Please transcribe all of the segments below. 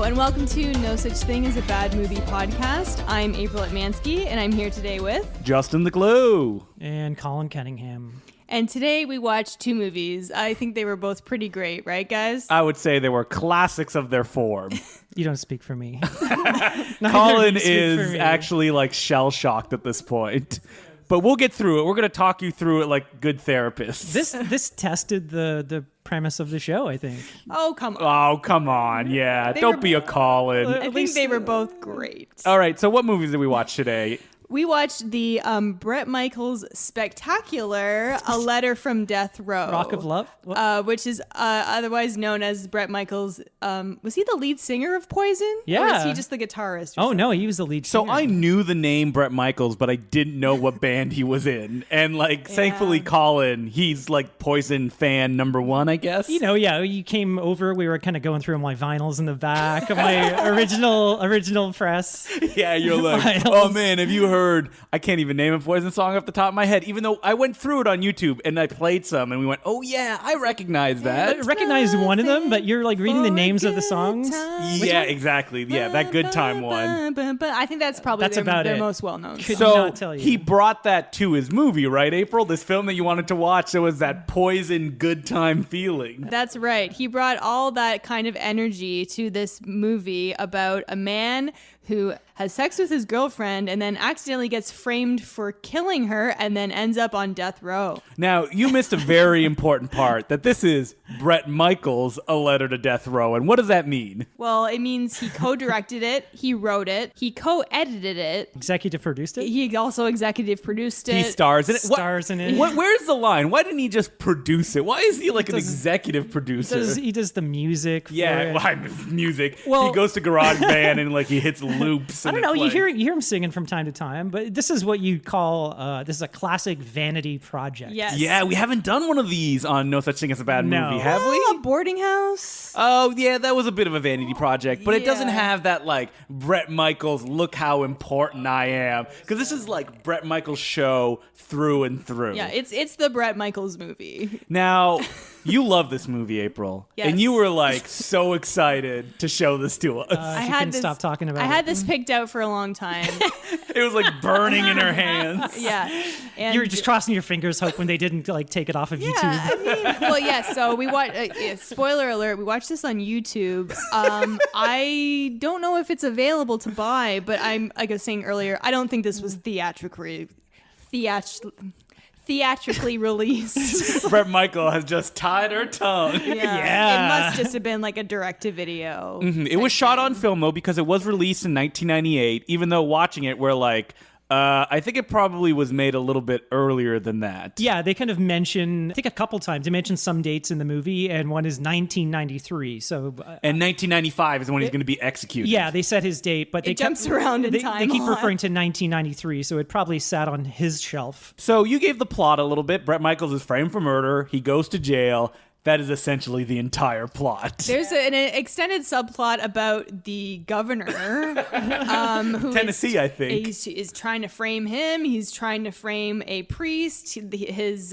and welcome to No Such Thing as a Bad Movie podcast. I'm April Atmansky, and I'm here today with... Justin the Glue. And Colin Cunningham. And today we watched two movies. I think they were both pretty great, right, guys? I would say they were classics of their form. You don't speak for me. Colin is actually like shell-shocked at this point. But we'll get through it. We're going to talk you through it like good therapists. This tested the premise of the show, I think. Oh, come on. Oh, come on. Yeah. Don't be a Colin. I think they were both great. All right. So what movies did we watch today? We watched the Bret Michaels spectacular A Letter from Death Row. Rock of Love? Which is otherwise known as Bret Michaels. Was he the lead singer of Poison? Yeah. Or was he just the guitarist? Oh, no, he was the lead singer. So I knew the name Bret Michaels, but I didn't know what band he was in. And thankfully, Colin, he's like Poison fan number one, I guess. You know, yeah, you came over. We were kind of going through my vinyls in the back of my original press. Yeah, you're like, Vinyls. Oh man, have you heard? I can't even name a Poison song off the top of my head, even though I went through it on YouTube and I played some and we went, oh yeah, I recognize that. I recognized one of them, but you're like reading the names of the songs. Yeah, exactly. Yeah, that Good Time one. But I think that's probably their most well-known song. So he brought that to his movie, right, April? This film that you wanted to watch, there was that Poison Good Time feeling. That's right. He brought all that kind of energy to this movie about a man who has sex with his girlfriend and then accidentally gets framed for killing her and then ends up on death row. Now, you missed a very important part, that this is Bret Michaels' A Letter to Death Row. And what does that mean? Well, it means he co-directed it, he wrote it, he co-edited it. Executive produced it? He also executive produced it. He stars in it. Stars in it. Where's the line? Why didn't he just produce it? Why is he like an executive producer? He does the music. Music. Well, he goes to GarageBand and he hits loops. I don't know. You hear him singing from time to time, but this is what you call this is a classic vanity project. Yes. Yeah, we haven't done one of these on No Such Thing as a Bad Movie, have we? A boarding house. Oh yeah, that was a bit of a vanity project, but it doesn't Yeah. have that like Bret Michaels, look how important I am, because this is like Bret Michaels' show through and through. Yeah, it's the Bret Michaels movie. Now, you love this movie, April. Yes. And you were like so excited to show this to us. She couldn't stop talking about it. I had this picked out for a long time. It was like burning in her hands. Yeah. And You were just crossing your fingers, hoping they didn't like take it off of YouTube. I mean, well, yeah. So we watched. Spoiler alert: we watched this on YouTube. I don't know if it's available to buy, but like I was saying earlier, I don't think this was theatrically released. Bret Michael has just tied her tongue. Yeah. It must just have been like a direct-to-video. Mm-hmm. It was shot on film, though, because it was released in 1998, even though watching it, we're like, I think it probably was made a little bit earlier than that. Yeah, they kind of mention, I think a couple times, they mention some dates in the movie, and one is 1993. So, and 1995 is when he's going to be executed. Yeah, they set his date, but It jumps around in time They keep a lot. referring to 1993, so it probably sat on his shelf. So you gave the plot a little bit. Bret Michaels is framed for murder. He goes to jail. That is essentially the entire plot. There's an extended subplot about the governor, who Tennessee, I think. is trying to frame him. He's trying to frame a priest. His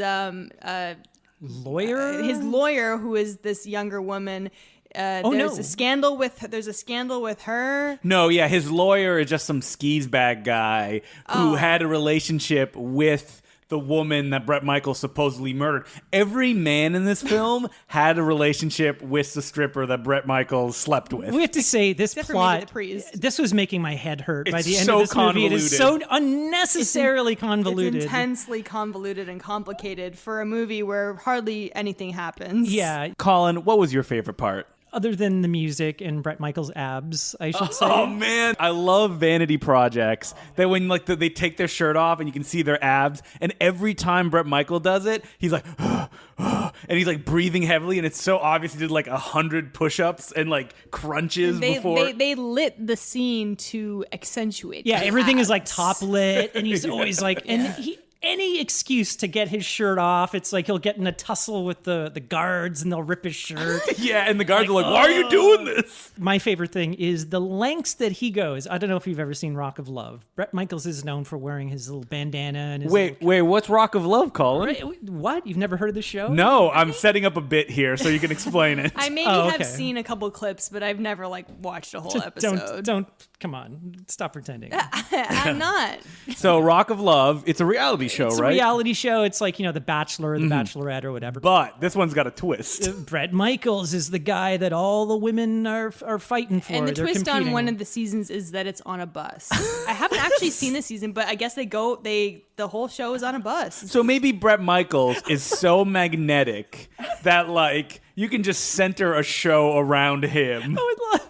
lawyer, who is this younger woman. There's a scandal with her. No, yeah, his lawyer is just some skis bag guy who had a relationship with the woman that Bret Michaels supposedly murdered. Every man in this film had a relationship with the stripper that Bret Michaels slept with. We have to say this Except for maybe the plot. priest. This was making my head hurt by It's the end so of this movie. It convoluted. is so unnecessarily convoluted. It's intensely convoluted and complicated for a movie where hardly anything happens. Yeah, Colin, what was your favorite part? other than the music and Bret Michaels' abs, I should say. Oh man, I love vanity projects. That when like they take their shirt off and you can see their abs, and every time Bret Michael does it, he's like, and he's like breathing heavily, and it's so obvious he did like 100 push-ups and like crunches before. They lit the scene to accentuate. Yeah, the everything is abs. like top lit, and he's always like, and any excuse to get his shirt off. It's like he'll get in a tussle with the guards and they'll rip his shirt. Yeah, and the guards are like, why are you doing this? My favorite thing is the lengths that he goes. I don't know if you've ever seen Rock of Love. Bret Michaels is known for wearing his little bandana and his Wait, what's Rock of Love, Colin? What? You've never heard of the show? No, I'm setting up a bit here so you can explain it. I maybe have seen a couple clips, but I've never like watched a whole episode. Don't come on. Stop pretending. I'm not. So Rock of Love, it's a reality show, It's right? a reality show. It's like, The Bachelor or The Bachelorette or whatever. But this one's got a twist. Bret Michaels is the guy that all the women are fighting for. And the They're twist competing. on one of the seasons is that it's on a bus. I haven't actually seen this season, but I guess the whole show is on a bus. So maybe Bret Michaels is so magnetic that like you can just center a show around him. I would love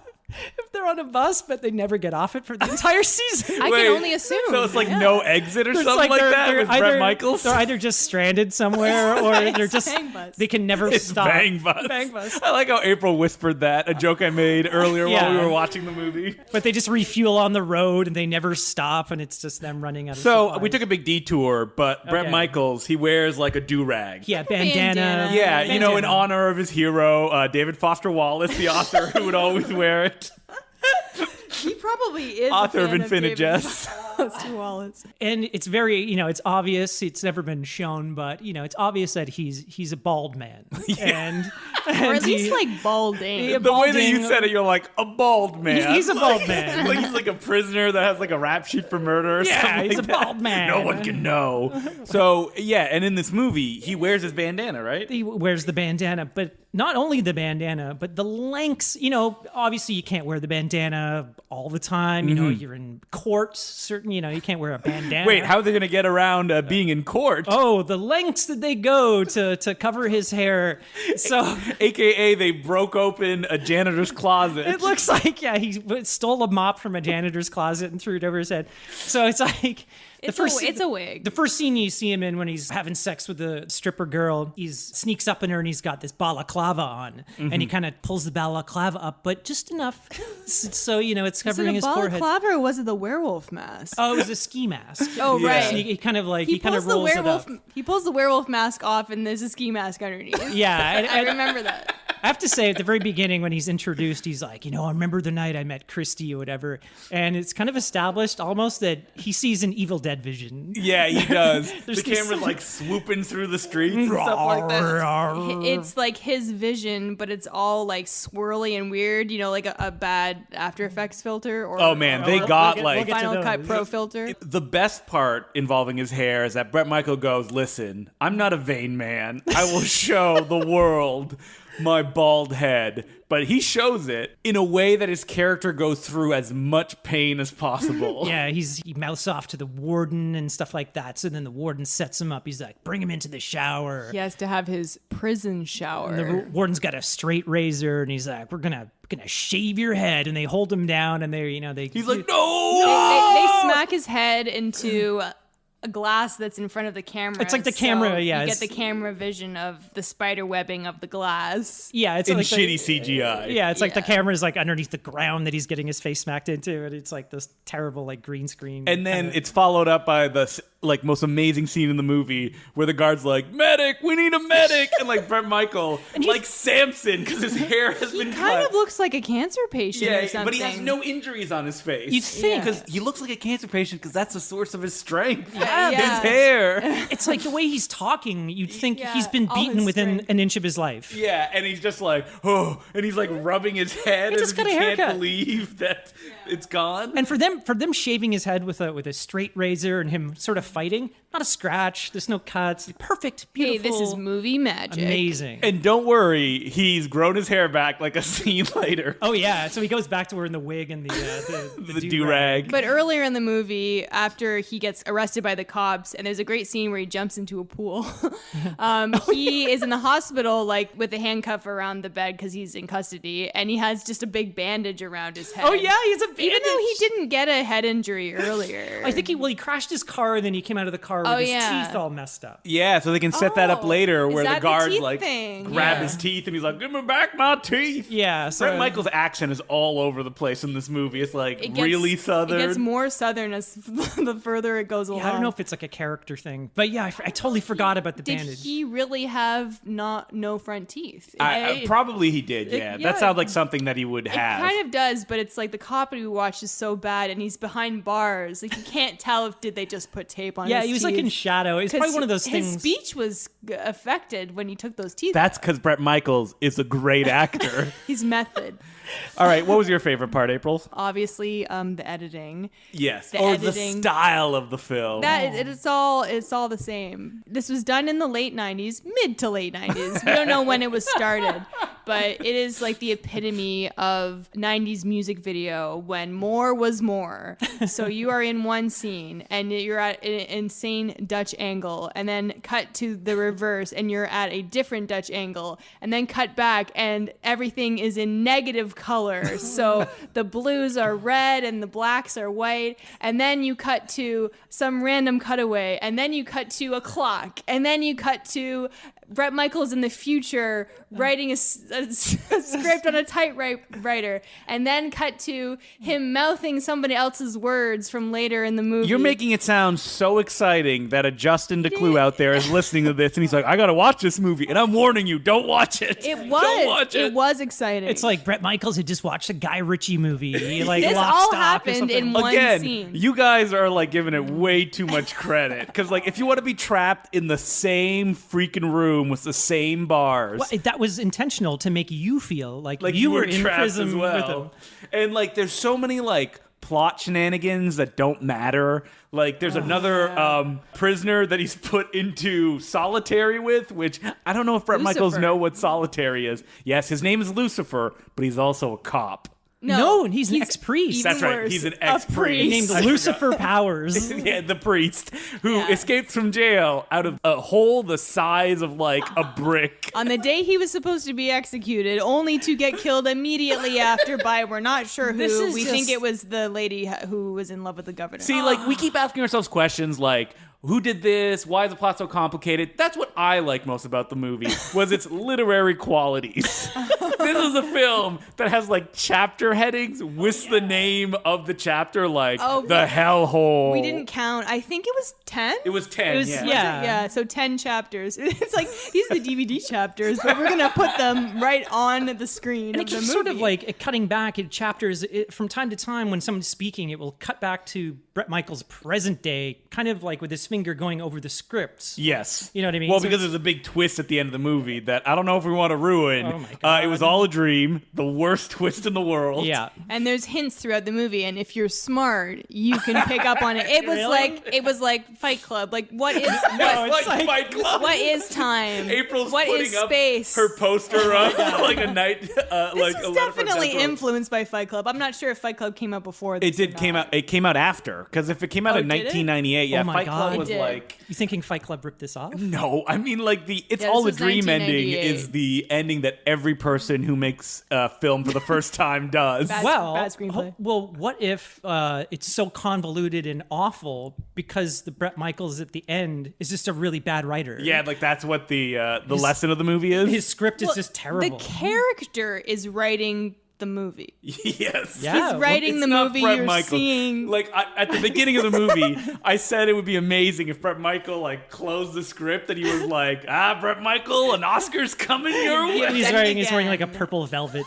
if they're on a bus, but they never get off it for the entire season. I can only assume. So it's like no exit or It's something like that they're with Bret Michaels? They're either just stranded somewhere or they're just Bang bus. they can never It's stop. Bang Bus. Bang Bus. I like how April whispered that, a joke I made earlier while we were watching the movie. But they just refuel on the road and they never stop, and it's just them running out of So supplies. we took a big detour, but Bret Okay. Michaels, he wears like a do-rag. bandana. Bandana. Yeah, in Bandana. honor of his hero, David Foster Wallace, the author who would always wear it. He probably is Author a of fan Infinite David Jest. Foster Wallace. And it's very, it's obvious. It's never been shown, but it's obvious that he's a bald man, and Or at least like balding. Yeah, The way that you balding. said it, you're like, a bald man. He's a bald man. Like he's like a prisoner that has like a rap sheet for murder or Yeah, something he's like a that. bald man. No one can know. So, yeah, and in this movie, he wears his bandana, right? He wears the bandana, but not only the bandana, but the lengths. Obviously you can't wear the bandana all the time. You're in court. Certain, you can't wear a bandana. Wait, how are they going to get around being in court? Oh, the lengths that they go to cover his hair. So AKA they broke open a janitor's closet. it looks like, he stole a mop from a janitor's closet and threw it over his head. So it's like It's a wig. The first scene you see him in when he's having sex with the stripper girl, he sneaks up in her and he's got this balaclava on, and he kind of pulls the balaclava up, but just enough so it's covering his forehead. balaclava or was it the werewolf mask? Oh, it was a ski mask. Oh, Yeah. right. So he kind of He pulls the rolls it werewolf. up. He pulls the werewolf mask off, and there's a ski mask underneath. Yeah, and I remember that. I have to say, at the very beginning, when he's introduced, he's like, I remember the night I met Christy or whatever. And it's kind of established almost that he sees an Evil Dead vision. Yeah, he does. The There's this- camera's like swooping through the streets and stuff like that. It's like his vision, but it's all like swirly and weird. Like a bad After Effects filter. Or Oh, man, they got, we'll like- get to Final Cut those. Pro filter. The best part involving his hair is that Bret Michaels goes, listen, I'm not a vain man. I will show the world my bald head. But he shows it in a way that his character goes through as much pain as possible. Yeah, he mouths off to the warden and stuff like that. So then the warden sets him up. He's like, bring him into the shower. He has to have his prison shower. The warden's got a straight razor, and he's like, we're gonna shave your head. And they hold him down, and they He's like, They no! smack his head into a glass that's in front of the camera. It's like the camera, yeah, You it's- get the camera vision of the spider webbing of the glass. yeah, it's In like shitty CGI. Yeah, it's like the Yeah. camera's like underneath the ground that he's getting his face smacked into, and it's like this terrible like green screen. And then kinda- it's followed up by the most amazing scene in the movie where the guard's like, medic, we need a medic. And like Bret Michaels, like Samson, because his hair has been Kind cut. of looks like a cancer patient or Yeah, something. but he has no injuries on his face. You'd think. Because he looks like a cancer patient because that's the source of his strength. Yeah. His hair. it's like the way he's talking, you'd think Yeah, he's been all beaten his within strength. an inch of his life. Yeah, and he's just like, oh, and he's like rubbing his head He as just if he got a can't haircut. believe that it's gone. And for them shaving his head with a straight razor and him sort of fighting, not a scratch, there's no cuts, perfect, Hey, beautiful. this is movie magic. amazing. And don't worry, he's grown his hair back like a scene later. Oh yeah, so he goes back to wearing the wig and the The do-rag. But earlier in the movie, after he gets arrested by the cops, and there's a great scene where he jumps into a pool. He is in the hospital, like with a handcuff around the bed because he's in custody, and he has just a big bandage around his head. Oh yeah, he has a bandage. Even though he didn't get a head injury earlier. I think he crashed his car and then he came out of the car door with his teeth all messed up. Yeah, so they can set that up later where the guards like thing? grab his teeth and he's like, "Give me back my teeth." Yeah, so Bret Michaels' accent is all over the place in this movie. It's like really southern. It gets more southern as the further it goes along. I don't know if it's like a character thing, but yeah, I totally forgot about the Did bandage. he really have no front teeth? Probably he did. Yeah, that sounds like something that he would have. It kind of does, but it's like the copy we watched is so bad, and he's behind bars. Like you can't tell if did they just put tape on. Yeah, his he was teeth. like in shadow. It's probably one of those things. His speech was affected when he took those teeth. That's because Bret Michaels is a great actor. He's method. All right, what was your favorite part, April? Obviously, the editing. Yes, the editing. The style of the film. It's all the same. This was done in the late 90s, mid to late 90s. We don't know when it was started, but it is like the epitome of 90s music video when more was more. So you are in one scene and you're at an insane Dutch angle, and then cut to the reverse and you're at a different Dutch angle, and then cut back and everything is in negative color. So the blues are red and the blacks are white, and then you cut to some random cutaway, and then you cut to a clock, and then you cut to Bret Michaels in the future writing a script on a typewriter, and then cut to him mouthing somebody else's words from later in the movie. You're making it sound so exciting that a Justin DeClue out there is listening to this and he's like, I gotta watch this movie, and I'm warning you, don't watch it. Don't watch it. It was exciting. It's like Bret Michaels had just watched a Guy Ritchie movie. This all happened in one scene. You guys are like giving it way too much credit, because like if you want to be trapped in the same freaking room with the same bars, that was intentional to make you feel like you were in trapped prison as well. with him. And like there's so many like plot shenanigans that don't matter. Like there's another prisoner that he's put into solitary with, which I don't know if Bret Michaels know what solitary is. Yes, his name is Lucifer, but he's also a cop. No, he's an ex-priest. That's right. He's an ex-priest named Lucifer Powers. Yeah, the priest who escaped from jail out of a hole the size of like a brick. On the day he was supposed to be executed, only to get killed immediately after by we're not sure who. We think it was the lady who was in love with the governor. See, like we keep asking ourselves questions like, who did this? Why is the plot so complicated? That's what I like most about the movie, was its literary qualities. This is a film that has like chapter headings with the name of the chapter, like the hellhole. We didn't count. I think it was 10. It was 10. Yeah, so 10 chapters. It's like these are the DVD chapters, but we're gonna put them right on the screen. And it keeps sort of like cutting back in chapters. From time to time, when someone's speaking, it will cut back to Bret Michaels' present day, kind of like with his finger going over the scripts. Yes. You know what I mean? Well, because there's a big twist at the end of the movie that I don't know if we want to ruin. Oh my God. It was all a dream. The worst twist in the world. Yeah. And there's hints throughout the movie, and if you're smart, you can pick up on it. It was like Fight Club. Like what is Fight Club. What is time? April's what putting is up space? her poster up like a night. This like was definitely influenced by Fight Club. I'm not sure if Fight Club came out before. It did came out. It came out after, because if it came out in 1998, Oh my Fight God. Club was like. You thinking Fight Club ripped this off? No, I mean like it's all the dream ending is the ending that every person who makes a film for the first time does. Bad screenplay. Well, what if it's so convoluted and awful because the Bret Michaels at the end is just a really bad writer? Yeah, like that's what the lesson of the movie is. His script is just terrible. The character is writing the movie. Yes. Yeah. He's writing the movie you're seeing. Like at the beginning of the movie, I said it would be amazing if Bret Michael like closed the script and he was like, Bret Michael, an Oscar's coming your way. He's wearing like a purple velvet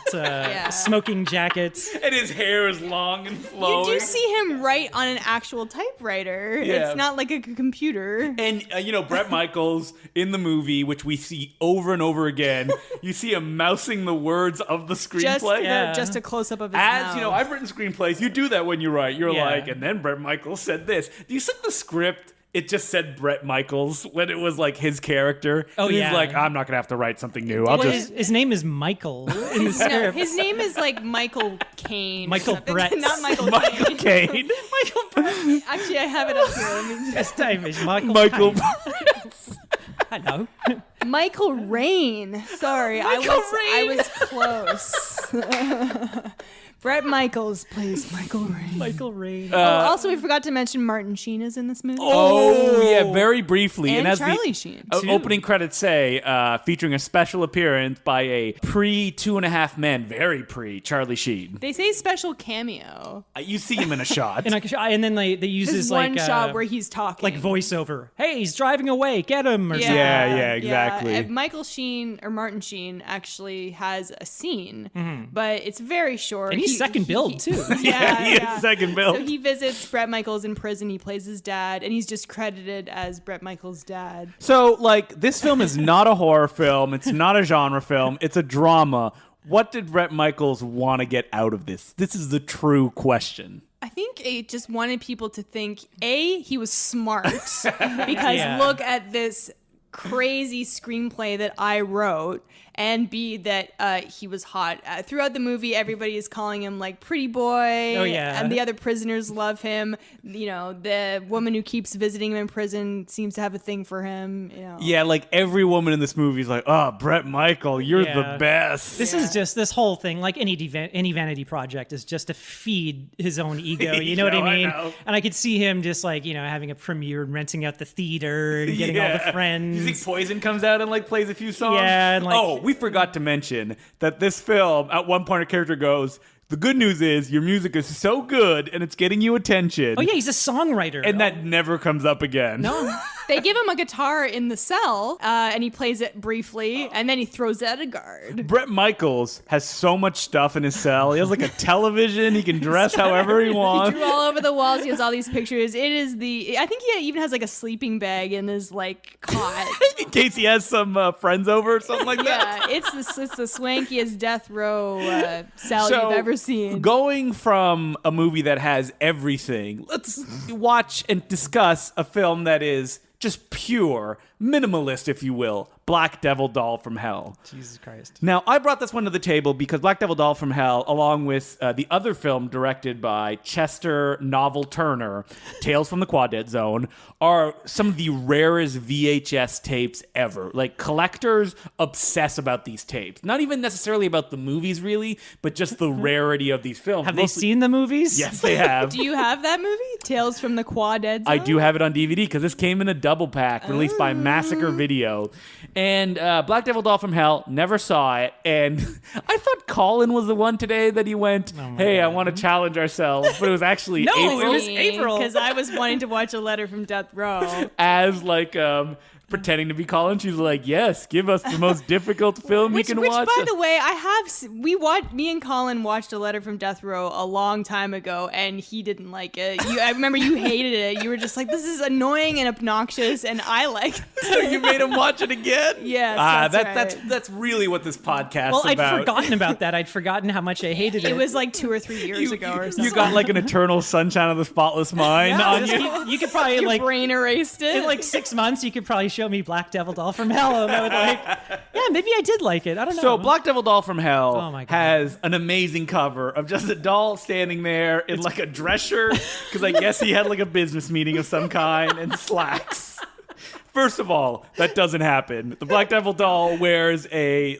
smoking jacket. And his hair is long and flowing. You do see him write on an actual typewriter. Yeah. It's not like a computer. And, Bret Michaels in the movie, which we see over and over again, you see him mousing the words of the screenplay. Just a close-up of his As, mouth. I've written screenplays. You do that when you write. You're Yeah. like, and then Bret Michaels said this. Do you send the script? It just said Bret Michaels when it was like his character. Oh, and yeah. He's like, I'm not going to have to write something new. I'll just... His name is Michael in the script. No, his name is like Michael Caine. Michael Brett. Not Michael Michael Caine. Caine. Michael Brett. Actually, I have it up here. Let me His name is Michael Michael Caine. Hello. Michael Rain. Sorry, I was close. Brett Michaels plays Michael Rain. Michael Rain. Also, we forgot to mention Martin Sheen is in this movie. Oh, yeah, very briefly. And as Charlie the Sheen. opening credits say, featuring a special appearance by a pre-Two and a Half Men, very pre-Charlie Sheen. They say special cameo. You see him in a shot. And then they use There's his one like shot where he's talking. like voiceover. Hey, he's driving away. Get him or something. Yeah, exactly. And Michael Sheen or Martin Sheen actually has a scene, but it's very short. And he's second build too. Yeah, he is second build. So he visits Brett Michaels in prison. He plays his dad, and he's just credited as Brett Michaels' dad. So, like, this film is not a horror film. It's not a genre film. It's a drama. What did Brett Michaels want to get out of this? This is the true question. I think it just wanted people to think, A, he was smart, because look at this crazy screenplay that I wrote, and B, that he was hot. Throughout the movie, everybody is calling him like pretty boy. Oh, yeah. And the other prisoners love him. You know, the woman who keeps visiting him in prison seems to have a thing for him. You know. Yeah, like every woman in this movie is like, oh, Brett Michael, you're the best. This is just this whole thing, like any vanity project, is just to feed his own ego. You know what I mean? And I could see him just like, you know, having a premiere and renting out the theater and getting all the friends. You think Poison comes out and like plays a few songs? Yeah. And, like, we forgot to mention that this film, at one point, a character goes, the good news is your music is so good and it's getting you attention. Oh, yeah, he's a songwriter. And that never comes up again. No. They give him a guitar in the cell, and he plays it briefly, and then he throws it at a guard. Brett Michaels has so much stuff in his cell. He has like a television. He can dress however he He wants. drew all over the walls. He has all these pictures. I think he even has like a sleeping bag in his like cot. In case he has some friends over or something like that. Yeah, it's the swankiest death row cell you've ever seen. Going from a movie that has everything, let's watch and discuss a film that is just pure, minimalist, if you will, Black Devil Doll from Hell. Jesus Christ. Now, I brought this one to the table because Black Devil Doll from Hell, along with the other film directed by Chester Novel Turner, Tales from the Quadet Zone, are some of the rarest VHS tapes ever. Like, collectors obsess about these tapes. Not even necessarily about the movies, really, but just the rarity of these films. Have they seen the movies? Yes, they have. Do you have that movie, Tales from the Quadet Zone? I do have it on DVD because this came in a double pack released by Massacre Video. And Black Devil Doll from Hell, never saw it. And I thought Colin was the one today that he went, hey, I want to challenge ourselves. But it was actually No, April. it was April. Because I was wanting to watch A Letter from Death Row. As like pretending to be Colin. She's like, yes, give us the most difficult film you can watch. By the way, me and Colin watched A Letter from Death Row a long time ago, and he didn't like it. I remember you hated it. You were just like, this is annoying and obnoxious, and I like it. So you made him watch it again? Yes, that's right. That's really what this podcast Well, is about. I'd forgotten about that. I'd forgotten how much I hated it. It was like 2 or 3 years ago or something. You got like an eternal sunshine of the spotless mind on you. You could probably Your like brain erased it. in like 6 months, you could probably show me Black Devil Doll from Hell, and I would like, yeah, maybe I did like it. I don't know. So Black Devil Doll from Hell Oh my God. has an amazing cover of just a doll standing there in like a dress shirt, because I guess he had like a business meeting of some kind, and slacks. First of all, that doesn't happen. The Black Devil doll wears a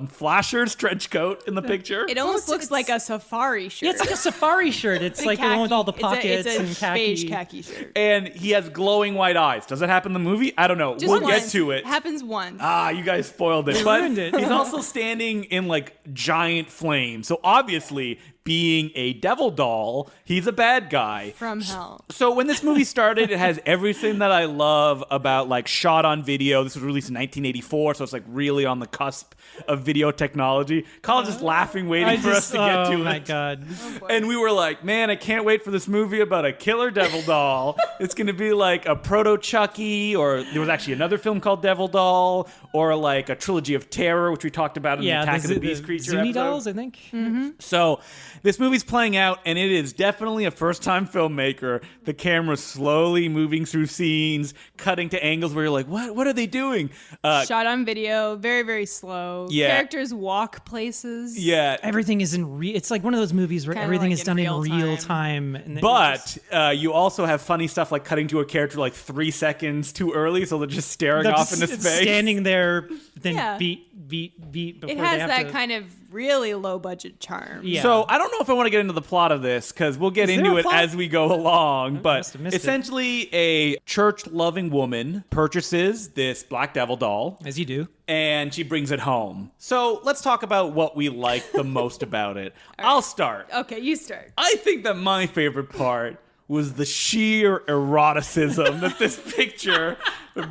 Flashers trench coat in the picture. It almost looks like a safari shirt. Yeah, it's like a safari shirt. It's like the one with all the pockets it's a and khaki. beige khaki shirt. And he has glowing white eyes. Does that happen in the movie? I don't know. Just We'll once. get to it. Happens once. You guys spoiled it. You But ruined it. he's also standing in like giant flames. So obviously, being a devil doll, he's a bad guy. From hell. So when this movie started, it has everything that I love about like shot on video. This was released in 1984, so it's like really on the cusp of video technology. Colin's just laughing, waiting for us to get to it. Oh my God. And we were like, man, I can't wait for this movie about a killer devil doll. It's going to be like a proto Chucky, or there was actually another film called Devil Doll, or like a trilogy of terror, which we talked about in the Attack of the Beast Creature Zuni episode. dolls, I think. Mm-hmm. So this movie's playing out, and it is definitely a first-time filmmaker. The camera's slowly moving through scenes, cutting to angles where you're like, what are they doing? Shot on video, very, very slow. Yeah. Characters walk places. Yeah. Everything is in it's like one of those movies where Kinda everything like is done in in real real time. And then But you also have funny stuff like cutting to a character like 3 seconds too early, so they're just staring they're off just into space. standing there, then Yeah. beat before It they has have that to, kind of really low budget charm. Yeah. So I don't know if I want to get into the plot of this because we'll get Is there into a it plot? as we go along. But must have missed it. essentially, a church-loving woman purchases this Black Devil doll, As you do. and she brings it home. So let's talk about what we like the most about it. I'll start. Okay, you start. I think that my favorite part was the sheer eroticism that this picture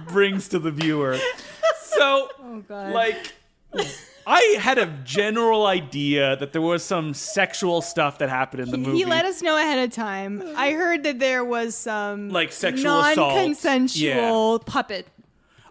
brings to the viewer. So, God. like, I had a general idea that there was some sexual stuff that happened in the movie. He let us know ahead of time. I heard that there was some Like sexual assault. non-consensual puppet.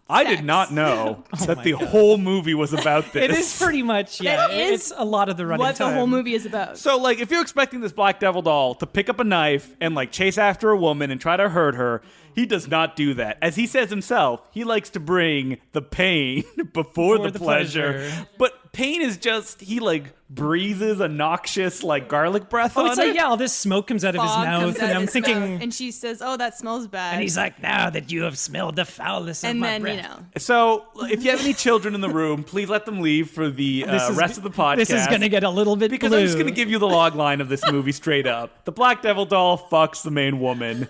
I sex. did not know that my the God. whole movie was about this. It is pretty much, yeah. That is It's a lot of the running What time. the whole movie is about. So, like, if you're expecting this Black Devil doll to pick up a knife and, like, chase after a woman and try to hurt her, he does not do that. As he says himself, he likes to bring the pain before the pleasure. But pain is just, he, like, breathes a noxious, like, garlic breath Oh, on it's her. like, yeah, all this smoke comes out of his Fog mouth, comes out and of I'm his thinking, mouth, and she says, "Oh, that smells bad." and he's like, now that you have smelled the foulness of and my then breath. you know, So, if you have any children in the room, please let them leave for the rest of the podcast. This is going to get a little bit Because blue. I'm just going to give you the log line of this movie straight up. The Black Devil doll fucks the main woman,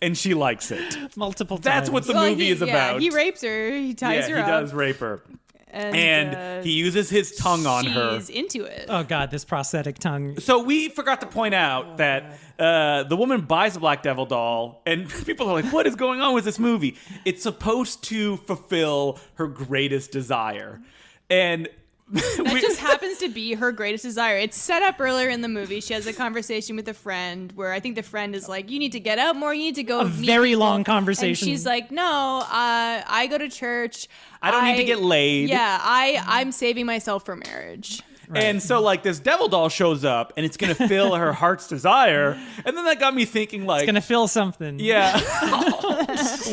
and she likes it. multiple times. That's what the Well, movie is about. He rapes her. He ties Yeah, her he up. does rape her. And he uses his tongue on her. She's into it. Oh God, this prosthetic tongue. So we forgot to point out that the woman buys a Black Devil doll, and people are like, what is going on with this movie? It's supposed to fulfill her greatest desire. And That just happens to be her greatest desire. It's set up earlier in the movie. She has a conversation with a friend where I think the friend is like, "You need to get out more. You need to go." A meet very people." long conversation. And she's like, "No, I go to church. I don't need to get laid." Yeah, I'm saving myself for marriage." And so, like, this devil doll shows up, and it's going to fill her heart's desire. And then that got me thinking, like, Gonna feel something. yeah.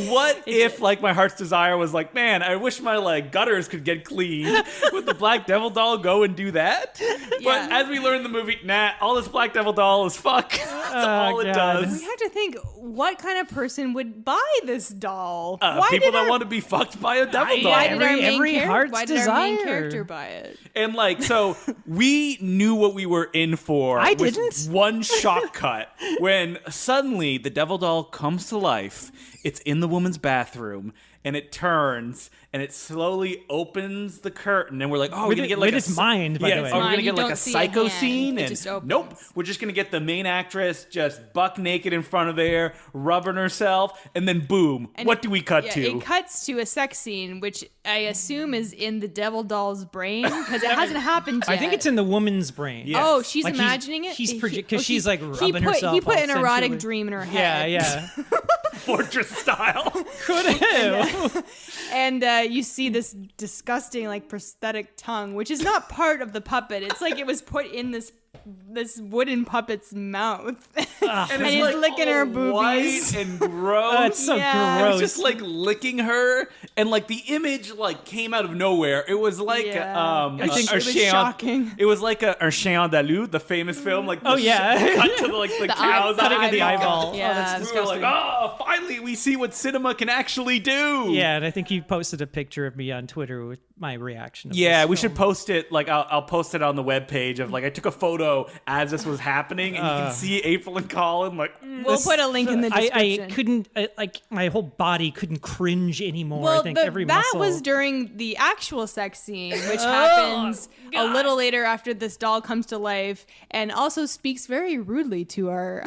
What if, like, my heart's desire was like, man, I wish my, like, gutters could get clean. Would the Black Devil doll go and do that? But Yeah. as we learn in the movie, nah, all this Black Devil doll is fuck. That's all it God. does. We have to think, what kind of person would buy this doll? Why People did that our- want to be fucked by a devil doll. Why did our Every main heart's why did our main desire. character buy it? And like, so we knew what we were in for. I with didn't. One shock cut when suddenly the devil doll comes to life. It's in the woman's bathroom, and it turns and it slowly opens the curtain, and we're like, oh, we're With gonna it- get like with a its mind, by the way. Are we Mind, gonna you get like don't a see a psycho hand. scene? It And just opens. nope, we're just gonna get the main actress just buck naked in front of there, rubbing herself, and then boom, And what do we cut yeah, to? It cuts to a sex scene, which I assume is in the devil doll's brain because it hasn't happened yet. I think it's in the woman's brain. Yeah. Oh, she's Like, imagining it. he's He- because oh, she's he- like rubbing herself. He put all an erotic sensually. dream in her Yeah, head. yeah. Fortress style. Could have. And you see this disgusting like prosthetic tongue, which is not part of the puppet. It's like it was put in this wooden puppet's mouth, and he's like licking her all boobies. white and gross. Oh, it's so Yeah. It gross. was just like licking her, and like the image like came out of nowhere. It was like Yeah. It was- a it was chien- shocking. It was like a chien andalou, the famous film. Like Oh, yeah. cut to the, like the, The cows cutting of the eyeball. eyeball. Yeah, Oh, that's that's We were like, disgusting. oh, finally we see what cinema can actually do. Yeah, and I think you posted a picture of me on Twitter with my reaction. Of Yeah, this we film. should post it. Like, I'll post it on the webpage of like I took a photo as this was happening, and you can see April and Colin like. We'll put a link in the description. I couldn't, like, my whole body couldn't cringe anymore. Well, I think every that muscle. was during the actual sex scene, which happens a little later after this doll comes to life, and also speaks very rudely to our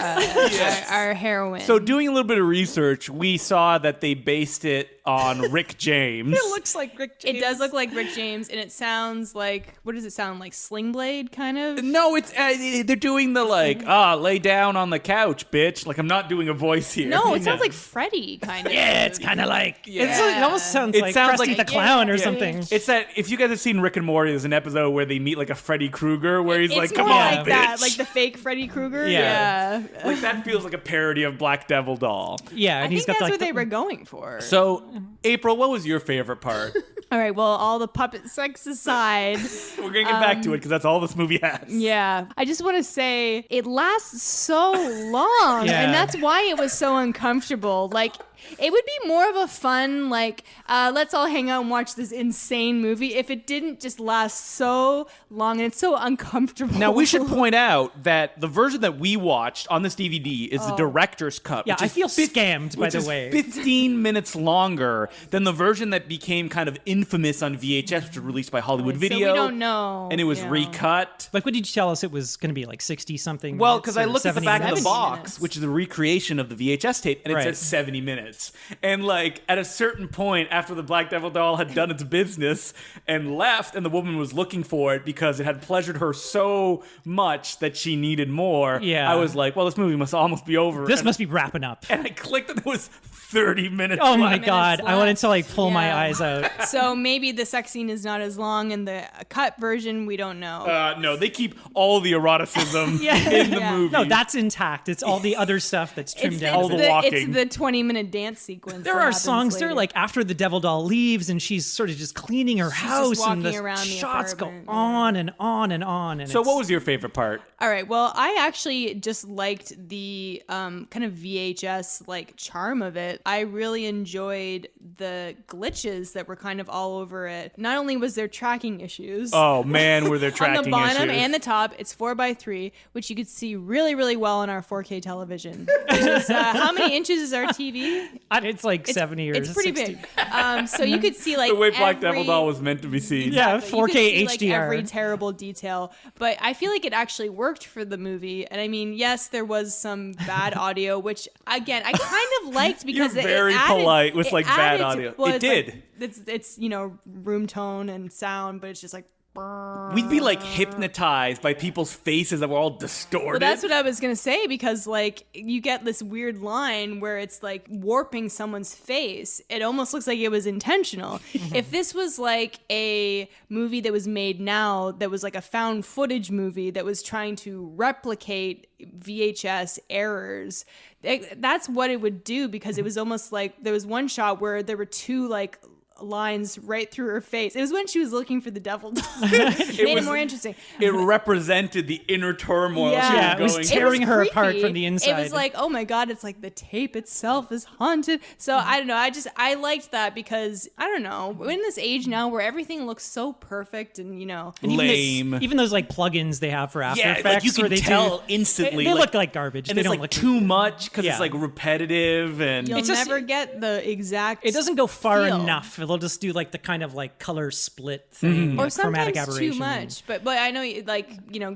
our heroine. So, doing a little bit of research, we saw that they based it on Rick James. It looks like Rick James. it does look like Rick James, and it sounds like, what does it sound like? Sling Blade, kind of. No, it's they're doing the like, lay down on the couch, bitch. Like, I'm not doing a voice here. No, it sounds like Freddy, kind of. Yeah, it's kind of like Yeah. it almost sounds It like sounds Krusty like- the Clown or Yeah. something. It's that if you guys have seen Rick and Morty, there's an episode where they meet like a Freddy Krueger, where he's It's like, more "Come on, like bitch!" that, like the fake Freddy Krueger. Yeah. Yeah. Like, that feels like a parody of Black Devil Doll. Yeah, I and think he's got that's like what the- they were going for. So, April, what was your favorite part? All right, well, all the puppet sex aside, We're gonna get back to it because that's all this movie has. yeah, I just want to say it lasts so long, Yeah. and that's why it was so uncomfortable. Like, It would be more of a fun, like, let's all hang out and watch this insane movie if it didn't just last so long and it's so uncomfortable. Now, we should point out that the version that we watched on this DVD is the director's cut. Yeah, which I is feel scammed, by the way. 15 minutes longer than the version that became kind of infamous on VHS, which was released by Hollywood Video. So we don't know. And it was recut. Like, what did you tell us it was going to be, like 60-something? Well, because I looked at the back of the 70 box, minutes. which is a recreation of the VHS tape, and it Right. says 70 minutes. And like at a certain point, after the Black Devil doll had done its business and left, and the woman was looking for it because it had pleasured her so much that she needed more, Yeah. I was like, well, this movie must almost be over. This and, must be wrapping up. and I clicked and there was 30 minutes Oh my left. God. I wanted to like pull my Yeah. eyes out. So maybe the sex scene is not as long in the cut version. We don't know. No, they keep all the eroticism Yeah. in the Yeah. movie. No, that's intact. It's all the other stuff that's trimmed down. all the walking. It's the 20-minute dance sequence. There that are happens songs there, later. like after the devil doll leaves and she's sort of just cleaning her house just and the walking around the shots go apartment, on and on and on. And So it's- what was your favorite part? All right. Well, I actually just liked the kind of VHS like charm of it. I really enjoyed the glitches that were kind of all over it. Not only was there tracking issues. Oh man, were there tracking on the bottom issues. and the top, it's 4:3, which you could see really, really well on our 4K television. Which is, how many inches is our TV? It's like 70 or It's pretty 60. big. So you could see like the way Black Devil every- doll was meant to be seen. Yeah, Exactly. You 4K could see, HDR. like, every terrible detail, but I feel like it actually worked for the movie. And I mean, yes, there was some bad audio, which again I kind of liked because You're it very added- polite with, it like, bad added to- audio. well, It it's like- did. it's room tone and sound, but it's just like. We'd be like hypnotized by people's faces that were all distorted. Well, that's what I was gonna say, because like you get this weird line where it's like warping someone's face. It almost looks like it was intentional. If this was like a movie that was made now, that was like a found footage movie that was trying to replicate VHS errors, that's what it would do, because it was almost like there was one shot where there were two like lines right through her face. It was when she was looking for the devil doll. It made it was- more interesting. It represented the inner turmoil Yeah, she it was was going terrible. Tearing It her apart creepy. from the inside. It was like, oh my God, it's like the tape itself is haunted. So I don't know. I liked that because I don't know. We're in this age now where everything looks so perfect and, you know. And lame. Even those like plugins they have for After Yeah, Effects, like you where can they tell do, instantly. They like- look like garbage. and They it's don't like look too much because Yeah. it's like repetitive and You'll It's just- never get the exact. It doesn't go far feel. enough. It'll just do like the kind of like color split thing, Or like chromatic sometimes aberration. too much, but I know like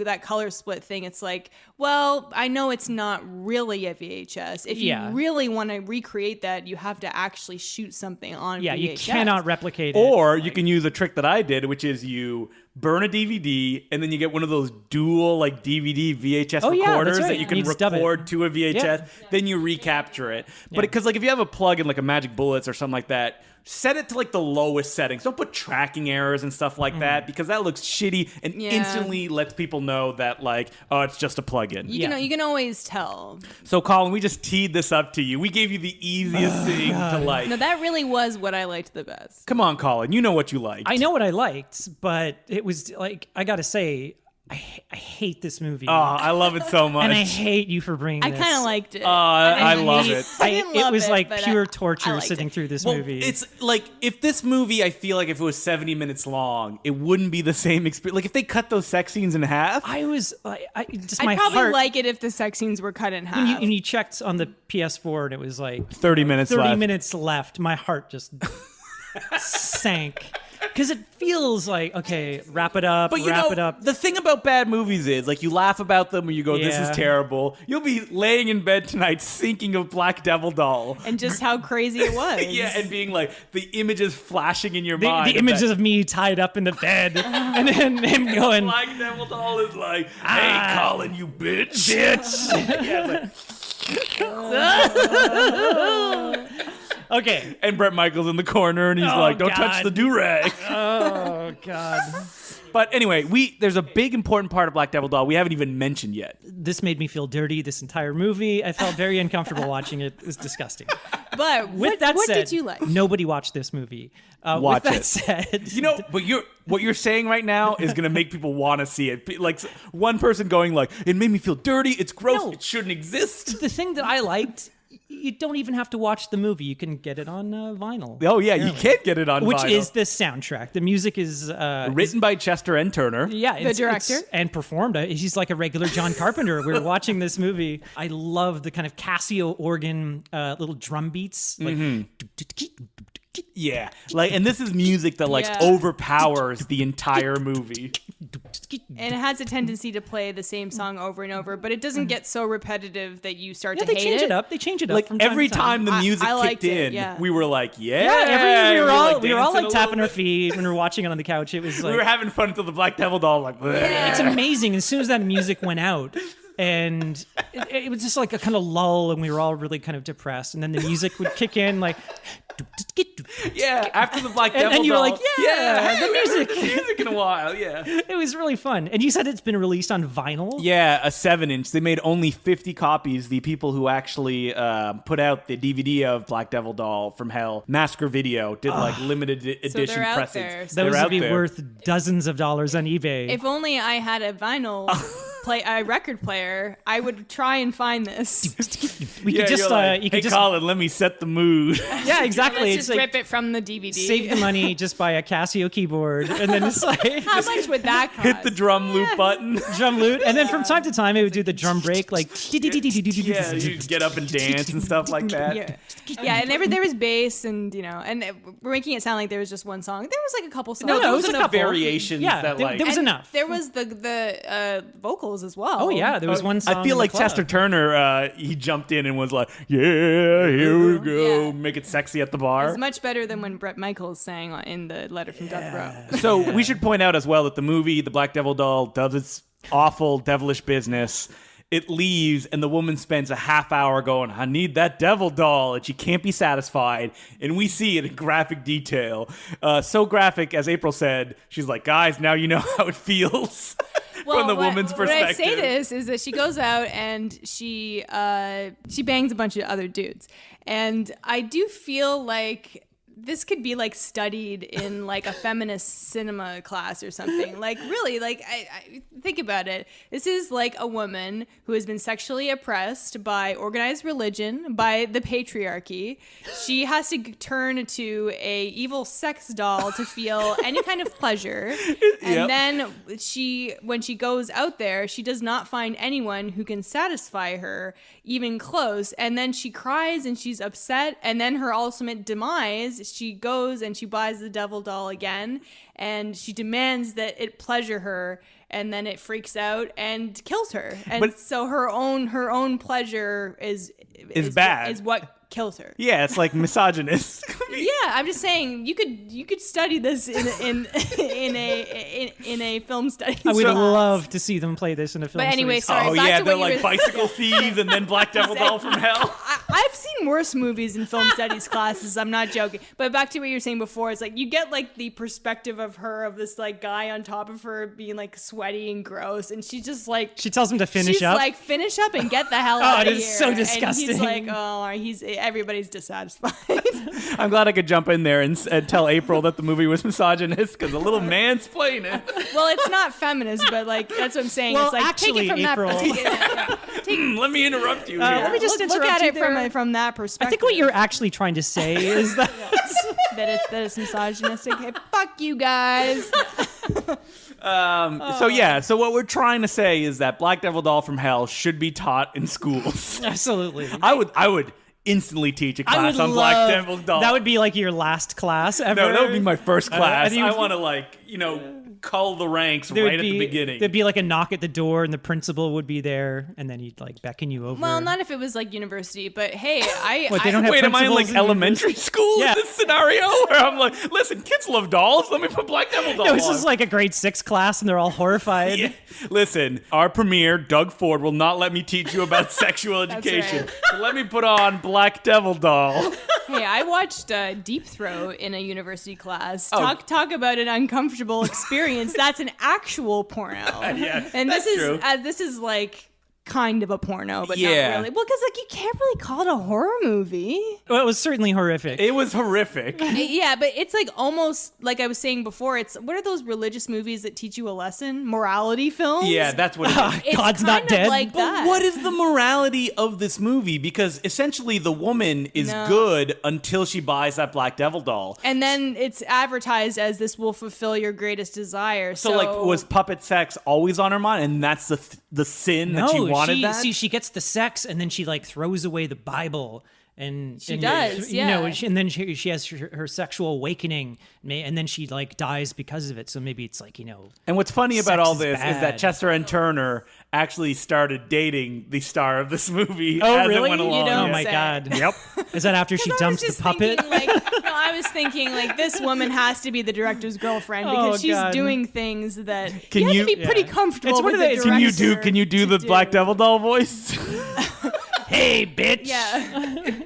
that color split thing. It's like, well, I know it's not really a VHS. If Yeah. you really want to recreate that, you have to actually shoot something on. Yeah, VHS. you cannot replicate it. Or you can use a trick that I did, which is you burn a DVD and then you get one of those dual like DVD VHS Oh, yeah, that's recorders right. that you can You just dub it. record to a VHS. Yeah. Then you recapture it. But because like if you have a plug in like a Magic Bullets or something like that, set it to like the lowest settings. Don't put tracking errors and stuff like that because that looks shitty and Yeah. instantly lets people know that like, oh, it's just a plug-in. You can always tell. So Colin, we just teed this up to you. We gave you the easiest thing to like. No, that really was what I liked the best. Come on, Colin. You know what you liked. I know what I liked, but it was like I gotta say, I hate this movie, Oh, I love it so much. and I hate you for bringing. I this. kind of liked it. I love it. I didn't it love was it, like but pure I torture liked sitting it. through this Well, movie. it's like if this movie, I feel like if it was 70 minutes long, it wouldn't be the same experience. Like if they cut those sex scenes in half. I was like, just I'd my probably heart. like it if the sex scenes were cut in half. when you checked on the PS4 and it was like 30 minutes 30 left. minutes left, my heart just sank because it feels like okay, wrap it up, But you wrap know, it up. the thing about bad movies is, like, you laugh about them and you go, this is Yeah. terrible. You'll be laying in bed tonight thinking of Black Devil Doll. and just how crazy it was. Yeah, and being like, the images flashing in your The mind. images that of me tied up in the bed, and then him going, Black Devil Doll is like, hey, Colin, you bitch. Yeah, it's like, okay, and Bret Michaels in the corner, and he's Oh, like, don't touch God. the do-rag. oh god, But anyway, there's a big important part of Black Devil Doll we haven't even mentioned yet. this made me feel dirty. This entire movie, I felt very uncomfortable watching it. It was disgusting. But With that what said, did you like? Nobody watched this movie. Watch with that it. said, You know, but what you're saying right now is going to make people want to see it. Like one person going like, it made me feel dirty. It's gross. No. It shouldn't exist. the thing that I liked, You don't even have to watch the movie. You can get it on vinyl. Oh yeah, you can't get it on Which vinyl. is the soundtrack. The music is written by Chester N. Turner. Yeah, the director, and performed. He's like a regular John Carpenter. We were watching this movie. I love the kind of Casio organ little drum beats. Like, Yeah, like, and this is music that like overpowers the entire movie. And it has a tendency to play the same song over and over, but it doesn't get so repetitive that you start to hate it. They change it up. They change it up. Like from time every to time the music kicked in, we were like, we were all like tapping our bit. feet when we were watching it on the couch. It was like We were having fun until the Black Devil doll like. It's amazing. As soon as that music went out, and it was just like a kind of lull, and we were all really kind of depressed. And then the music would kick in, like. Yeah, after the Black Devil and you were doll, like, yeah, the music. music in a while, yeah. It was really fun. And you said it's been released on vinyl? Yeah, a 7-inch. They made only 50 copies. The people who actually put out the DVD of Black Devil Doll from Hell, Massacre Video, did like limited edition they're out pressings. there. Those would be worth dozens of dollars on eBay. If only I had a vinyl a record player, I would try and find this. We could just, like, you could just, Colin, let me set the mood. yeah, exactly. Let's It's just like, rip it from the DVD. save the money, just buy a Casio keyboard, and then it's like How much would that cost? Hit the drum loop button. drum loop, and then from time to time it would do the drum break, like Yeah, you get up and dance and stuff like that. Yeah, and there was bass, and and we're making it sound like there was just one song. There was like a couple songs. No, There it was was a enough couple variations Yeah, that there was And enough. There was the vocals as well. Oh yeah, there was one song. I feel in like the club. Chester Turner, he jumped in and was like, yeah, here we go. Yeah. Make it sexy at the It's bar. much better than when Bret Michaels sang in the Letter from Death Row. So we should point out as well that the movie, The Black Devil Doll, does its awful, devilish business. It leaves, and the woman spends a half hour going, I need that devil doll, and she can't be satisfied. And we see it in graphic detail. So graphic, as April said, she's like, guys, now you know how it feels. From the woman's perspective. When I say this is that she goes out and she bangs a bunch of other dudes. And I do feel like this could be like studied in like a feminist cinema class or something. Like really, like I think about it. This is like a woman who has been sexually oppressed by organized religion, by the patriarchy. She has to turn to a evil sex doll to feel any kind of pleasure. And then when she goes out there, she does not find anyone who can satisfy her even close. And then she cries and she's upset. And then her ultimate demise, she goes and she buys the devil doll again, and she demands that it pleasure her, and then it freaks out and kills her. And so her own pleasure is bad. Is what kills her. Yeah, it's like misogynist. Yeah, I'm just saying you could study this in a film studies. I would class. love to see them play this in a film. But anyway, series. sorry. Oh back yeah, to they're what you like were- bicycle thieves and then Black Devil Doll from Hell. I've seen worse movies in film studies classes. I'm not joking. But back to what you were saying before, it's like you get like the perspective of this like guy on top of her being like sweaty and gross, and she's just like She tells him to finish she's up. like finish up and get the hell out of it here. is so And disgusting. he's like, oh, everybody's dissatisfied. I'm glad I could jump in there and tell April that the movie was misogynist because a little mansplaining. Well, it's not feminist, but like that's what I'm saying. Well, it's like actually, take it from April- Let me interrupt you here. let me just look interrupt at you it there. from that I perspective. think what you're actually trying to say is that that it's misogynistic. Hey, fuck you guys. So what we're trying to say is that Black Devil Doll from Hell should be taught in schools. absolutely. I would instantly teach a class on Black Devil Doll. That would be like your last class ever. no, that would be my first class. think it I would- want to cull the ranks There right would at the beginning. There'd be like a knock at the door, and the principal would be there, and then he'd like beckon you over. Well, not if it was like university, but hey, What, they don't have Wait, am I in principals like in elementary school Yeah. in this scenario? Where I'm like, listen, kids love dolls. Let me put Black Devil Doll No, this on. is like a grade 6 class, and they're all horrified. Yeah. Listen, our premier, Doug Ford, will not let me teach you about sexual education. right. So let me put on Black Devil Doll. Hey, I watched Deep Throat in a university class. Oh. Talk about an uncomfortable experience. That's an actual porno. Yeah, and that's this is true. this is like kind of a porno, but Yeah. not really. Well, because like you can't really call it a horror movie. Well, it was certainly horrific. It was horrific. Yeah, but it's like almost like I was saying before. It's what are those religious movies that teach you a lesson? Morality films. Yeah, that's what it is. It's God's kind not of dead. Like But that. what is the morality of this movie? Because essentially the woman is No. good until she buys that Black Devil doll. And then it's advertised as this will fulfill your greatest desire. So like, was puppet sex always on her mind, and that's the sin that she wanted? She gets the sex and then she like throws away the Bible. And She does, yeah. And then she has her sexual awakening, and then she like dies because of it. So maybe it's like, And what's funny about sex all is this is that bad. Chester and Turner actually started dating the star of this movie Oh, as really? it went You along. don't oh my say. God. Yep. Is that after she I was dumps the just puppet? thinking, like, no, I was thinking like this woman has to be the director's girlfriend because Oh, she's God. doing things that Can you you- have to be pretty Yeah. comfortable It's one with of the the- director. Can you do to the Black Devil doll voice? Hey, bitch. Yeah.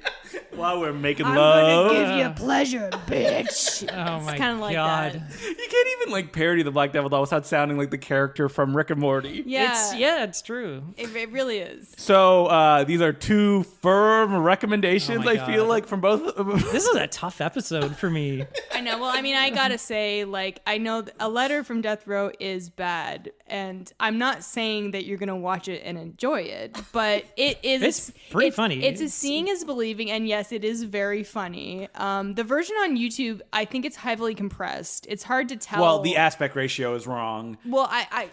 While we're making I'm love. gonna give you pleasure, bitch. Oh my It's kind of like God. that. You can't even like parody the Black Devil doll without sounding like the character from Rick and Morty. Yeah, It's true. it really is. So these are two firm recommendations. Oh my I feel God. like from both. This is a tough episode for me. I know. Well, I mean, I gotta say, like, I know a letter from death row is bad, and I'm not saying that you're gonna watch it and enjoy it, but it is. It's pretty funny. It's a seeing is believing, and yes, it is very funny. The version on YouTube, I think it's heavily compressed. It's hard to tell. Well, the aspect ratio is wrong. Well,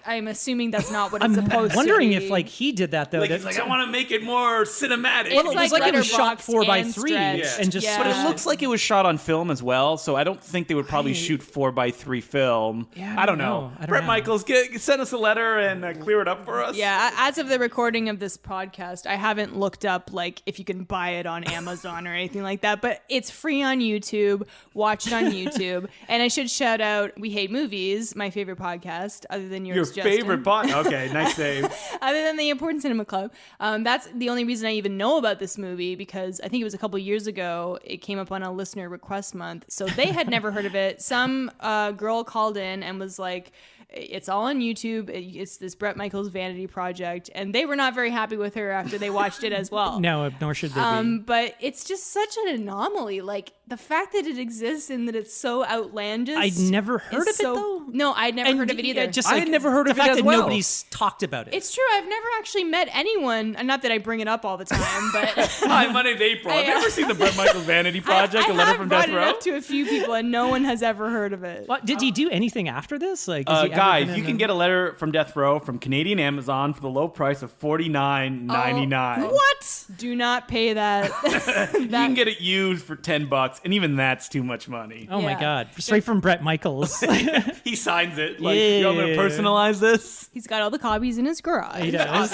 I'm assuming that's not what I'm it's supposed wondering to be. if like he did that though. Like, that- he's like, I want to make it more cinematic. It's it was like it was shot letterboxed 4:3 and stretched. and just. Yeah. But it looks like it was shot on film as well, so I don't think they would probably shoot 4:3 film. Yeah, I don't know. I don't Brett know. Michaels, send us a letter and clear it up for us. Yeah, as of the recording of this podcast, I haven't looked up like if you can buy it on Amazon or anything like that, but it's free on YouTube. Watch it on YouTube. And I should shout out We Hate Movies, my favorite podcast, other than yours, Your Justin. favorite bot? Okay, nice save. Other than the Important Cinema Club. That's the only reason I even know about this movie because I think it was a couple years ago. It came up on a listener request month. So they had never heard of it. Some girl called in and was like, it's all on YouTube. It's this Brett Michaels vanity project. And they were not very happy with her after they watched it as well. No, nor should they be. But it's just such an anomaly. Like the fact that it exists and that it's so outlandish. I'd never heard is of it though. No, I'd never heard of it either. Just I like, had never heard the of it fact as that well. nobody's talked about it. It's true. I've never actually met anyone. Not that I bring it up all the time, but Hi, my name's April. I've never seen the Brett Michaels Vanity Project, I a letter have from brought Death it Row. up to a few people, and no one has ever heard of it. What, did he do anything after this? Like, has he ever Guys, been you in can a- get a letter from Death Row from Canadian Amazon for the low price of $49.99. What? Do not pay that. You can get it used for $10, and even that's too much money. Oh my Yeah. God! Straight from Brett Michaels. He signs it. Like, yo, I'm gonna Yeah. personalize this. He's got all the copies in his garage. He does.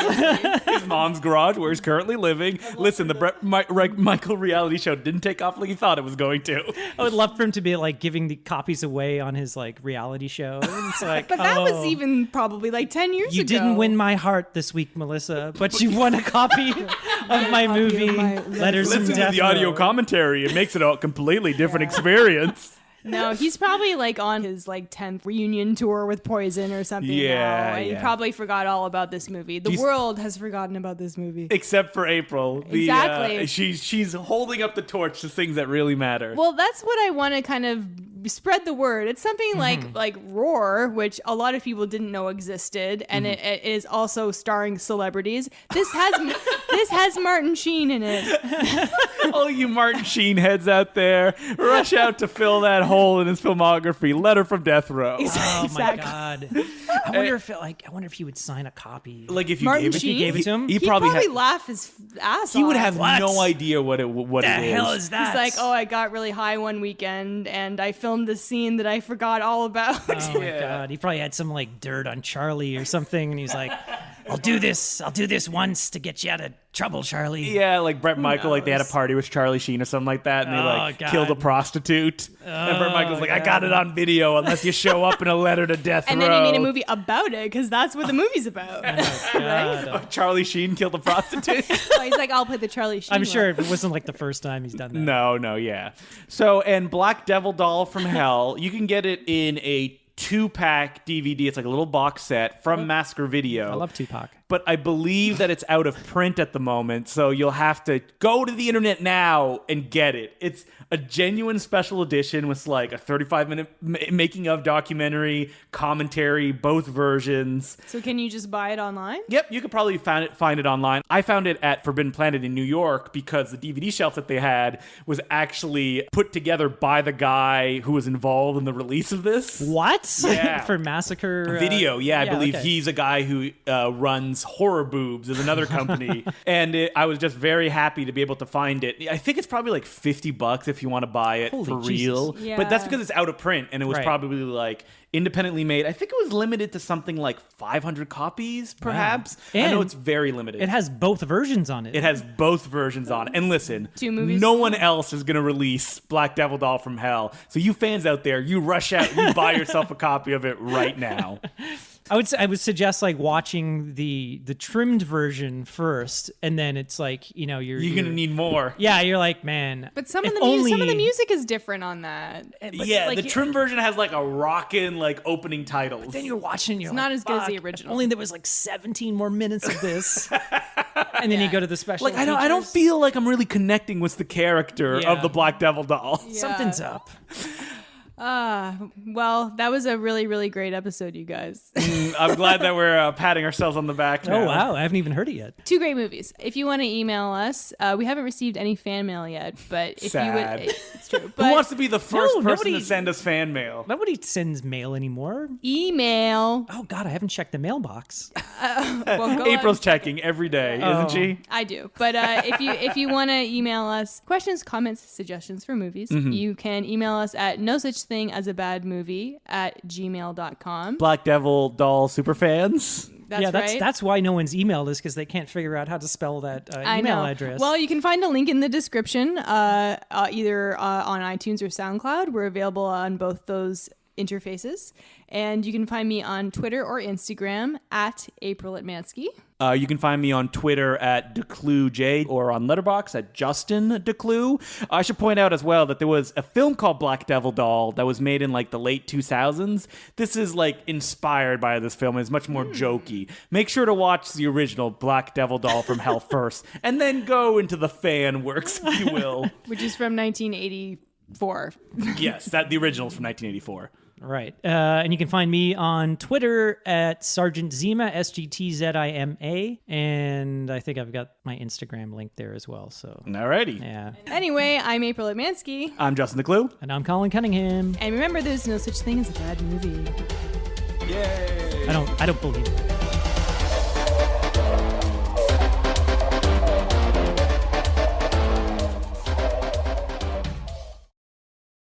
His mom's garage, where he's currently living. Listen, the Brett Michael reality show didn't take off like he thought it was going to. I would love for him to be like giving the copies away on his like reality show. And it's like, But that was oh, even probably like 10 years You ago. didn't win my heart this week, Melissa, but you won a copy of my movie, my Letters from Listen to Death the audio Row. commentary. It makes it a completely different experience. No, he's probably like on his like 10th reunion tour with Poison or something. Yeah, now, and he yeah. probably forgot all about this movie. The world has forgotten about this movie. Except for April. Exactly. She's holding up the torch to things that really matter. Well, that's what I want to kind of spread the word. It's something like Roar, which a lot of people didn't know existed, and it is also starring celebrities. This has Martin Sheen in it. All you Martin Sheen heads out there, rush out to fill that hole in his filmography. Letter from Death Row. Oh Exactly. my God! I wonder if he would sign a copy. Like if you Martin gave it, Sheen? Gave it to him? he He'd probably probably had, laugh his ass he would off. have What? no idea what it the is. hell is that? He's like, oh, I got really high one weekend and I filmed this scene that I forgot all about. Oh my God! He probably had some like dirt on Charlie or something, and he's like, I'll do this once to get you out of trouble, Charlie. Yeah, like Brett Michael, like they had a knows? party with Charlie Sheen or something like that, and they Oh, like God. killed a prostitute. And Brett Michael's like, I got God. it on video unless you show up in a letter to Death And Row. then he made a movie about it because that's what the movie's about. God. Charlie Sheen killed a prostitute. So he's like, I'll play the Charlie Sheen. I'm one. sure it wasn't like the first time he's done that. No, yeah. So, and Black Devil Doll from Hell, you can get it in a 2-pack DVD. It's like a little box set from Masker Video. I love Tupac. but I believe that it's out of print at the moment, so you'll have to go to the internet now and get it. It's a genuine special edition with like a 35-minute making of documentary, commentary, both versions. So can you just buy it online? Yep, you could probably find it online. I found it at Forbidden Planet in New York because the DVD shelf that they had was actually put together by the guy who was involved in the release of this. What? Yeah. For Massacre Video, I believe okay. he's a guy who runs Horror Boobs as another company. And I was just very happy to be able to find it. I think it's probably like $50 if you want to buy it Holy for Jesus. real. Yeah. But that's because it's out of print and it was Right. probably like independently made. I think it was limited to something like 500 copies, perhaps. I know And it's very limited. It has both versions on it. It has both versions on it. And listen, 2 movies? no one else is going to release Black Devil Doll from Hell. So you fans out there, you rush out, you buy yourself a copy of it right now. I would suggest like watching the trimmed version first, and then it's like, you know, you're You're going to need more. Yeah, you're like, man. But some of if the music is different on that. But Yeah, like, the trim version has like a rockin' like opening titles. Then you're watching, and you're It's like, not as good as the "Fuck, original." if only there was like 17 more minutes of this. And then you go to the special. Like I don't features. feel like I'm really connecting with the character Yeah. of the Black Devil Doll. Yeah. Something's up. Well, that was a really, really great episode, you guys. I'm glad that we're patting ourselves on the back now. Oh wow, I haven't even heard it yet. 2 great movies. If you want to email us, we haven't received any fan mail yet, but if Sad. you would, it's true. Who But wants to be the first person nobody- to send us fan mail? Nobody sends mail anymore. email. Oh God, I haven't checked the mailbox. Well, go April's on. checking every day, isn't she? I do, but if you want to email us questions, comments, suggestions for movies, you can email us at nosuchthing@gmail.com. Black Devil Doll superfans. That's yeah, right. that's why no one's emailed us, because they can't figure out how to spell that I email know. address. Well, you can find a link in the description, either on iTunes or SoundCloud. We're available on both those interfaces. And you can find me on Twitter or Instagram at April Atmansky. You can find me on Twitter at DeClueJ or on Letterboxd at Justin DeClue. I should point out as well that there was a film called Black Devil Doll that was made in like the late 2000s. This is like inspired by this film. It's much more jokey. Make sure to watch the original Black Devil Doll from Hell first, and then go into the fan works, if you will. Which is from 1984. Yes, the original is from 1984. Right. And you can find me on Twitter at Sergeant Zima, SGTZIMA. And I think I've got my Instagram link there as well. So, Alrighty. yeah. Anyway, I'm April Atmansky. I'm Justin DeClue. And I'm Colin Cunningham. And remember, there's no such thing as a bad movie. Yay! I don't believe it.